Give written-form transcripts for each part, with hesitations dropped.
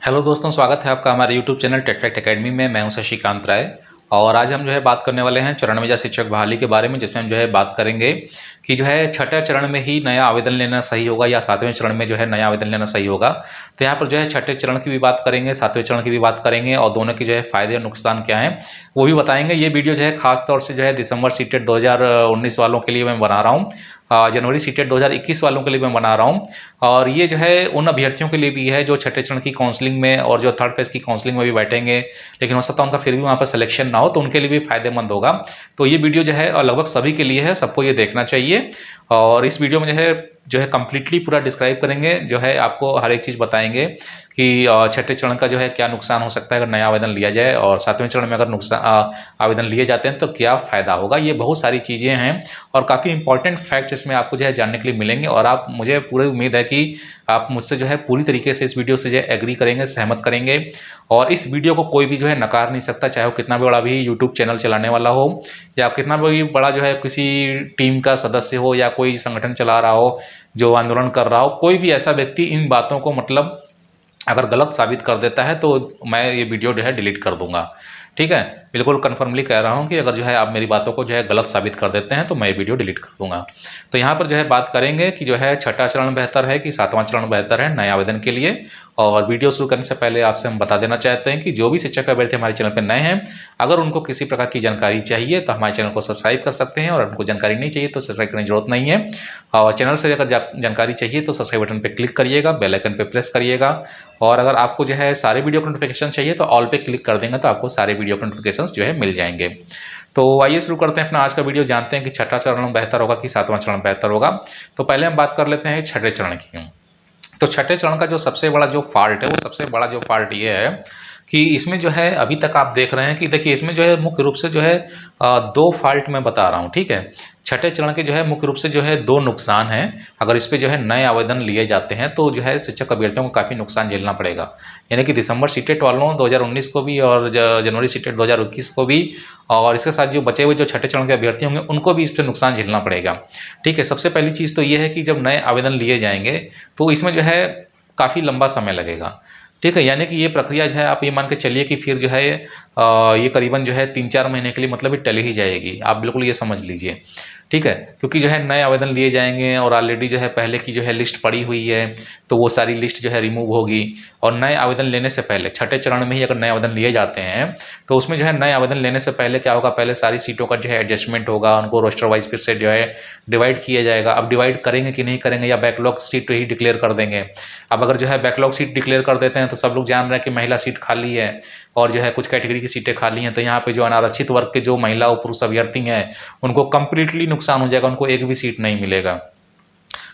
Hello दोस्तों, स्वागत है आपका हमारे YouTube channel TET Fact Academy में। मैं हूं शशिकांत राय और आज हम बात करने वाले हैं 94 शिक्षक बहाली के बारे में, जिसमें हम बात करेंगे कि छठे चरण में ही नया आवेदन लेना सही होगा या सातवें चरण में नया आवेदन लेना सही होगा। तो यहाँ पर छठे चरण की भी बात करेंगे, सातवें चरण की भी बात करेंगे और दोनों के फायदे और नुकसान क्या हैं वो भी बताएंगे। ये वीडियो खास तौर से दिसंबर सीटेट 2019 वालों के लिए मैं बना रहा हूँ, जनवरी सीटेट 2021 वालों के लिए मैं बना रहा हूँ। और ये उन अभ्यर्थियों के लिए भी है जो छठे चरण की काउंसलिंग में और जो थर्ड फेज की काउंसलिंग में भी बैठेंगे, लेकिन हो सकता है उनका फिर भी वहाँ पर सिलेक्शन ना हो, तो उनके लिए भी फायदेमंद होगा। तो ये वीडियो लगभग सभी के लिए है, सबको ये देखना चाहिए। और इस वीडियो में कंप्लीटली पूरा डिस्क्राइब करेंगे, आपको हर एक चीज़ बताएंगे कि छठे चरण का क्या नुकसान हो सकता है अगर नया आवेदन लिया जाए, और सातवें चरण में अगर आवेदन लिए जाते हैं तो क्या फ़ायदा होगा। ये बहुत सारी चीज़ें हैं और काफ़ी इंपॉर्टेंट फैक्ट इसमें आपको जानने के लिए मिलेंगे। और आप मुझे पूरी उम्मीद है कि आप मुझसे पूरी तरीके से इस वीडियो से एग्री करेंगे, सहमत करेंगे। और इस वीडियो को कोई भी नकार नहीं सकता, चाहे वो कितना भी बड़ा भी यूट्यूब चैनल चलाने वाला हो या कितना भी बड़ा किसी टीम का सदस्य हो या कोई संगठन चला रहा हो, जो आंदोलन कर रहा हो। कोई भी ऐसा व्यक्ति इन बातों को अगर गलत साबित कर देता है तो मैं ये वीडियो डिलीट कर दूंगा। ठीक है, बिल्कुल कन्फर्मली कह रहा हूँ कि अगर आप मेरी बातों को गलत साबित कर देते हैं तो मैं ये वीडियो डिलीट कर दूंगा। तो यहाँ पर बात करेंगे कि छठा चरण बेहतर है कि सातवां चरण बेहतर है नए आवेदन के लिए। और वीडियो शुरू करने से पहले आपसे हम बता देना चाहते हैं कि जो भी शिक्षक अभ्यर्थी हमारे चैनल पर नए हैं, अगर उनको किसी प्रकार की जानकारी चाहिए तो हमारे चैनल को सब्सक्राइब कर सकते हैं, और उनको जानकारी नहीं चाहिए तो सब्सक्राइब करने की जरूरत नहीं है। और चैनल से अगर जानकारी चाहिए तो सब्सक्राइब बटन पर क्लिक करिएगा, बेल आइकन पर प्रेस करिएगा। और अगर आपको सारे वीडियो का नोटिफिकेशन चाहिए तो ऑल पे क्लिक कर देंगे तो आपको सारे वीडियो के नोटिफिकेशन मिल जाएंगे। तो आइए शुरू करते हैं अपना आज का वीडियो, जानते हैं कि छठा चरण बेहतर होगा कि सातवां चरण बेहतर होगा। तो पहले हम बात कर लेते हैं छठे चरण की। तो छठे चरण का सबसे बड़ा फॉल्ट है, वो सबसे बड़ा फॉल्ट ये है कि इसमें अभी तक आप देख रहे हैं कि देखिए इसमें मुख्य रूप से दो फॉल्ट मैं बता रहा हूँ। ठीक है, छठे चरण के मुख्य रूप से दो नुकसान हैं। अगर इस पे नए आवेदन लिए जाते हैं तो शिक्षक अभ्यर्थियों को काफ़ी नुकसान झेलना पड़ेगा। यानी कि दिसंबर सीटेट वालों 2019 को भी और जनवरी सीटेट 2021 को भी, और इसके साथ जो बचे हुए छठे चरण के अभ्यर्थी होंगे उनको भी इस पर नुकसान झेलना पड़ेगा। ठीक है, सबसे पहली चीज़ तो ये है कि जब नए आवेदन लिए जाएंगे तो इसमें काफ़ी लंबा समय लगेगा। ठीक है, यानी कि ये प्रक्रिया आप ये मान के चलिए कि फिर ये करीबन 3-4 महीने के लिए मतलब टल ही जाएगी, आप बिल्कुल ये समझ लीजिए। ठीक है, क्योंकि नए आवेदन लिए जाएंगे और ऑलरेडी पहले की लिस्ट पड़ी हुई है, तो वो सारी लिस्ट रिमूव होगी। और नए आवेदन लेने से पहले छठे चरण में ही अगर नए आवेदन लिए जाते हैं तो उसमें नए आवेदन लेने से पहले क्या होगा, पहले सारी सीटों का एडजस्टमेंट होगा, उनको रोस्टर वाइज फिर से डिवाइड किया जाएगा। अब डिवाइड करेंगे कि नहीं करेंगे या बैकलॉग सीट ही डिक्लेयर कर देंगे। अब अगर बैकलॉग सीट डिक्लेयर कर देते हैं तो सब लोग जान रहे हैं कि महिला सीट खाली है और कुछ कैटेगरी की सीटें खाली हैं, तो यहाँ पे जो अनारक्षित वर्ग के जो महिला और पुरुष अभ्यर्थी हैं उनको कंप्लीटली नुकसान हो जाएगा, उनको एक भी सीट नहीं मिलेगा।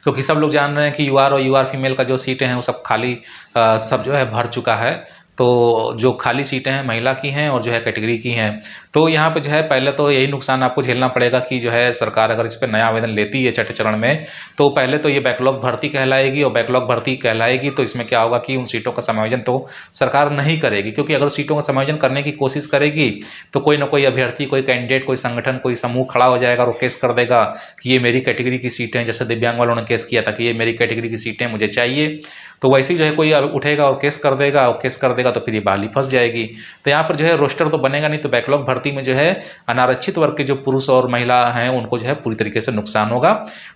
क्योंकि सब लोग जान रहे हैं कि यूआर और यूआर फीमेल का जो सीटें हैं वो सब खाली सब भर चुका है। तो जो खाली सीटें हैं महिला की हैं और कैटेगरी की हैं। तो यहाँ पे पहले तो यही नुकसान आपको झेलना पड़ेगा कि सरकार अगर इस पर नया आवेदन लेती है छठे चरण में, तो पहले तो ये बैकलॉग भर्ती कहलाएगी, और बैकलॉग भर्ती कहलाएगी तो इसमें क्या होगा कि उन सीटों का समायोजन तो सरकार नहीं करेगी। क्योंकि अगर सीटों का समायोजन करने की कोशिश करेगी तो कोई ना कोई अभ्यर्थी, कोई कैंडिडेट, कोई संगठन, कोई समूह खड़ा हो जाएगा और वो केस कर देगा कि ये मेरी कैटेगरी की सीटें, जैसे दिव्यांग वालों ने केस किया था कि ये मेरी कैटेगरी की सीटें मुझे चाहिए। तो वैसे ही कोई उठेगा और केस कर देगा, और केस कर देगा तो फिर ये बहाली फंस जाएगी। तो यहाँ पर रोस्टर तो बनेगा नहीं, तो बैकलॉग भर्ती में अनारक्षित वर्ग के जो पुरुष और महिला हैं उनको पूरी तरीके से नुकसान होगा।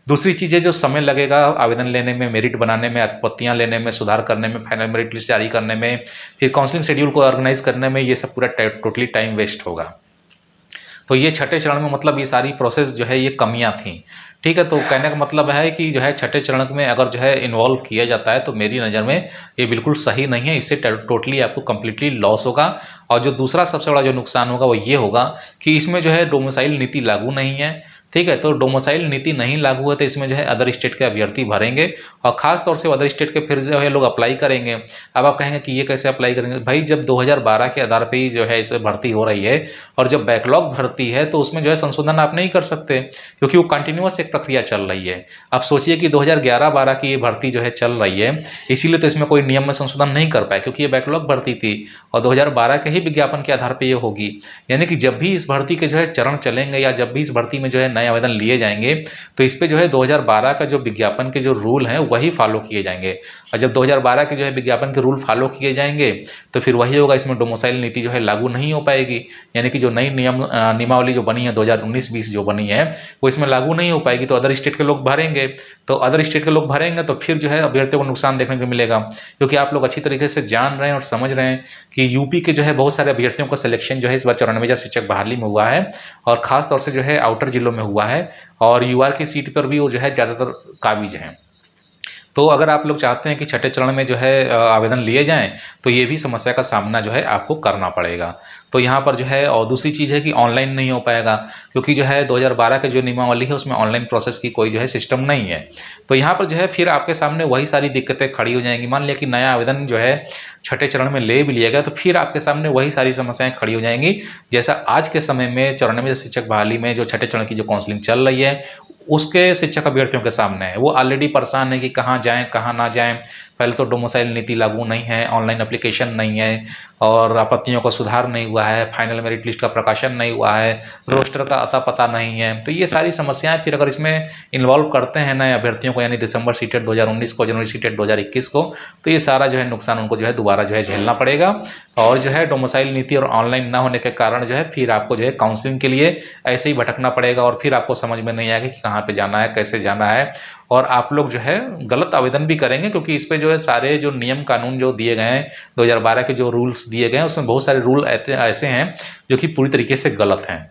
दूसरी चीज़ है जो समय लगेगा आवेदन लेने में, मेरिट बनाने में, आपत्तियां लेने में, सुधार करने में, फाइनल मेरिट लिस्ट जारी करने में, फिर काउंसलिंग शेड्यूल को ऑर्गेनाइज करने में, ये सब पूरा टोटली टाइम वेस्ट होगा। तो ये छठे चरण में मतलब ये सारी प्रोसेस ये कमियां थी। ठीक है, तो कहने का मतलब है कि छठे चरण में अगर इन्वॉल्व किया जाता है तो मेरी नज़र में ये बिल्कुल सही नहीं है। इससे टोटली आपको कम्प्लीटली लॉस होगा। और जो दूसरा सबसे बड़ा जो नुकसान होगा वो ये होगा कि इसमें डोमिसाइल नीति लागू नहीं है। ठीक है, तो डोमिसाइल नीति नहीं लागू है तो इसमें अदर स्टेट के अभ्यर्थी भरेंगे, और खास तौर से अदर स्टेट के फिर लोग अप्लाई करेंगे। अब आप कहेंगे कि ये कैसे अप्लाई करेंगे? भाई, जब 2012 के आधार पे ही इसमें भर्ती हो रही है, और जब बैकलॉग भर्ती है तो उसमें संशोधन आप नहीं कर सकते, क्योंकि वो कंटिन्यूअस एक प्रक्रिया चल रही है। आप सोचिए कि 2011-12 की ये भर्ती चल रही है, इसीलिए तो इसमें कोई नियम में संशोधन नहीं कर पाए, क्योंकि ये बैकलॉग भर्ती थी और 2012 के ही विज्ञापन के आधार पर ये होगी। यानी कि जब भी इस भर्ती के चरण चलेंगे या जब भी इस भर्ती में नए आवेदन लिए जाएंगे तो इस पे 2012 का जो विज्ञापन के जो रूल हैं वही फॉलो किए जाएंगे। और जब 2012 के जो है विज्ञापन के रूल फॉलो किए जाएंगे तो फिर वही होगा, इसमें डोमिसाइल नीति जो है लागू नहीं हो पाएगी। यानी कि जो नई नियमावली जो बनी है 2019-20 जो बनी है वो इसमें लागू नहीं हो पाएगी। तो अदर स्टेट के लोग भरेंगे, तो अदर स्टेट के लोग भरेंगे तो फिर जो है अभ्यर्थियों को नुकसान देखने को मिलेगा। क्योंकि आप लोग अच्छी तरीके से जान रहे हैं और समझ रहे हैं कि यूपी के जो है बहुत सारे अभ्यर्थियों का सिलेक्शन जो है इस बार 94,000 शिक्षक बहाली में हुआ है, और खास तौर से जो है आउटर जिलों में हुआ है, और यूआर की सीट पर भी वो जो है ज़्यादातर काबिज हैं। तो अगर आप लोग चाहते हैं कि छठे चरण में जो है आवेदन लिए जाएं तो ये भी समस्या का सामना जो है आपको करना पड़ेगा। तो यहाँ पर जो है, और दूसरी चीज़ है कि ऑनलाइन नहीं हो पाएगा, क्योंकि जो है 2012 के जो नियमावली है उसमें ऑनलाइन प्रोसेस की कोई जो है सिस्टम नहीं है। तो यहाँ पर जो है फिर आपके सामने वही सारी दिक्कतें खड़ी हो जाएंगी। मान लिया कि नया आवेदन जो है छठे चरण में ले भी लिया गया तो फिर आपके सामने वही सारी समस्याएं खड़ी हो जाएंगी, जैसा आज के समय में 94 शिक्षक बहाली में जो छठे चरण की जो काउंसलिंग चल रही है उसके शिक्षक अभ्यर्थियों के सामने है। वो ऑलरेडी परेशान है कि कहाँ जाएं कहाँ ना जाएं। पहले तो डोमिसाइल नीति लागू नहीं है, ऑनलाइन एप्लीकेशन नहीं है, और आपत्तियों का सुधार नहीं हुआ है, फाइनल मेरिट लिस्ट का प्रकाशन नहीं हुआ है, रोस्टर का अता पता नहीं है। तो ये सारी समस्याएं फिर अगर इसमें इन्वॉल्व करते हैं नए अभ्यर्थियों को, यानी दिसंबर सीटेट 2019 को, जनवरी सीटेट 2021 को, तो ये सारा जो है नुकसान उनको जो है दोबारा जो है झेलना पड़ेगा। और जो है डोमिसाइल नीति और ऑनलाइन ना होने के कारण जो है फिर आपको जो है काउंसलिंग के लिए ऐसे ही भटकना पड़ेगा, और फिर आपको समझ में नहीं आएगा कि कहाँ पे जाना है, कैसे जाना है, और आप लोग जो है गलत आवेदन भी करेंगे। क्योंकि इस पे जो है सारे जो नियम कानून जो दिए गए हैं 2012 के जो रूल्स दिए गए हैं उसमें बहुत सारे रूल ऐसे हैं जो कि पूरी तरीके से गलत हैं।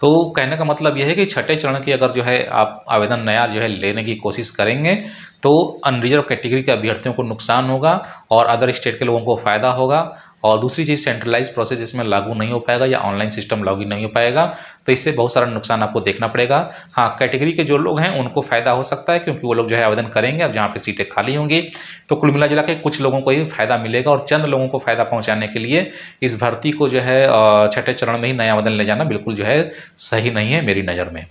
तो कहने का मतलब यह है कि छठे चरण की अगर जो है आप आवेदन नया जो है लेने की कोशिश करेंगे तो अनरिजर्व कैटेगरी के अभ्यर्थियों को नुकसान होगा और अदर स्टेट के लोगों को फ़ायदा होगा। और दूसरी चीज़, सेंट्रलाइज प्रोसेस इसमें लागू नहीं हो पाएगा या ऑनलाइन सिस्टम लागू नहीं हो पाएगा, तो इससे बहुत सारा नुकसान आपको देखना पड़ेगा। हाँ, कैटेगरी के जो लोग हैं उनको फ़ायदा हो सकता है, क्योंकि वो लोग जो है आवेदन करेंगे अब जहाँ पे सीटें खाली होंगी। तो कुल मिला जुला के कुछ लोगों को ही फ़ायदा मिलेगा, और चंद लोगों को फ़ायदा पहुँचाने के लिए इस भर्ती को जो है छठे चरण में ही नया आवेदन ले जाना बिल्कुल जो है सही नहीं है मेरी नज़र में।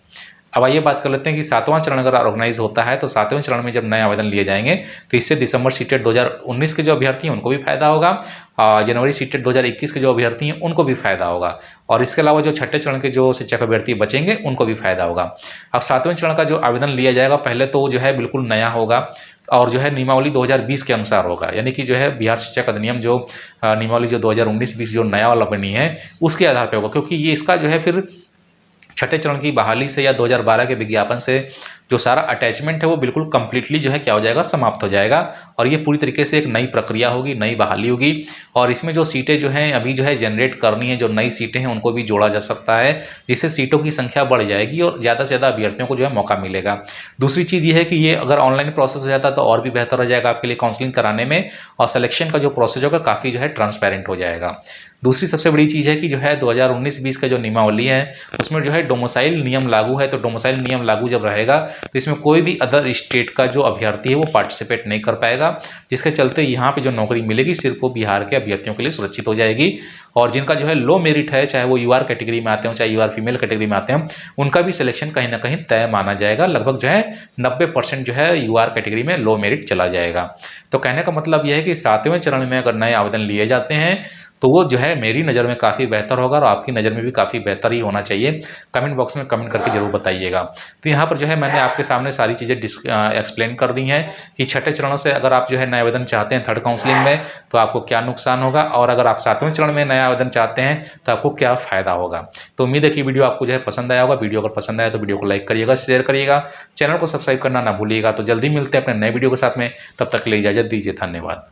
अब आइए बात कर लेते हैं कि सातवां चरण अगर ऑर्गेनाइज होता है तो सातवें चरण में जब नए आवेदन लिए जाएंगे तो इससे दिसंबर सीटेट 2019 के जो अभ्यर्थी हैं उनको भी फायदा होगा, जनवरी सीटेट 2021 के जो अभ्यर्थी हैं उनको भी फायदा होगा, और इसके अलावा जो छठे चरण के जो शिक्षक अभ्यर्थी बचेंगे उनको भी फायदा होगा। अब सातवें चरण का जो आवेदन लिया जाएगा पहले तो जो है बिल्कुल नया होगा, और जो है नियमावली 2020 के अनुसार होगा, यानी कि जो है बिहार शिक्षक अधिनियम जो नियमावली जो 2019-20 जो नया वाला बनी है उसके आधार पर होगा। क्योंकि ये इसका जो है फिर छठे चरण की बहाली से या 2012 के विज्ञापन से जो सारा अटैचमेंट है वो बिल्कुल कंप्लीटली जो है क्या हो जाएगा, समाप्त हो जाएगा, और ये पूरी तरीके से एक नई प्रक्रिया होगी, नई बहाली होगी। और इसमें जो सीटें जो हैं अभी जो है जनरेट करनी है, जो नई सीटें हैं उनको भी जोड़ा जा सकता है, जिससे सीटों की संख्या बढ़ जाएगी और ज़्यादा से ज़्यादा अभ्यर्थियों को जो है मौका मिलेगा। दूसरी चीज़ ये है कि ये अगर ऑनलाइन प्रोसेस हो जाता तो और भी बेहतर हो जाएगा आपके लिए काउंसलिंग कराने में, और सिलेक्शन का जो प्रोसेस होगा काफ़ी जो है ट्रांसपेरेंट हो जाएगा। दूसरी सबसे बड़ी चीज़ है कि जो है 2019-20 का जो नियमावली है उसमें जो है डोमिसाइल नियम लागू है। तो डोमिसाइल नियम लागू जब रहेगा तो इसमें कोई भी अदर स्टेट का जो अभ्यर्थी है वो पार्टिसिपेट नहीं कर पाएगा, जिसके चलते यहाँ पे जो नौकरी मिलेगी सिर्फ वो बिहार के अभ्यर्थियों के लिए सुरक्षित हो जाएगी। और जिनका जो है लो मेरिट है, चाहे वो यूआर कैटेगरी में आते हो चाहे यूआर फीमेल कैटेगरी में आते हैं, उनका भी सिलेक्शन कहीं ना कहीं तय माना जाएगा। लगभग जो है 90% जो है यूआर कैटेगरी में लो मेरिट चला जाएगा। तो कहने का मतलब यह है कि सातवें चरण में अगर नए आवेदन लिए जाते हैं तो वो जो है मेरी नज़र में काफ़ी बेहतर होगा, और आपकी नज़र में भी काफ़ी बेहतर ही होना चाहिए। कमेंट बॉक्स में कमेंट करके जरूर बताइएगा। तो यहाँ पर जो है मैंने आपके सामने सारी चीज़ें एक्सप्लेन कर दी हैं कि छठे चरण से अगर आप जो है नया आवेदन चाहते हैं थर्ड काउंसलिंग में तो आपको क्या नुकसान होगा, और अगर आप सातवें चरण में नया आवेदन चाहते हैं तो आपको क्या फ़ायदा होगा। तो उम्मीद है कि वीडियो आपको जो है पसंद आया होगा। वीडियो अगर पसंद आया तो वीडियो को लाइक करिएगा, शेयर करिएगा, चैनल को सब्सक्राइब करना ना भूलिएगा। तो जल्दी मिलते हैं अपने नए वीडियो के साथ में, तब तक के लिए इजाज़त दीजिए। धन्यवाद।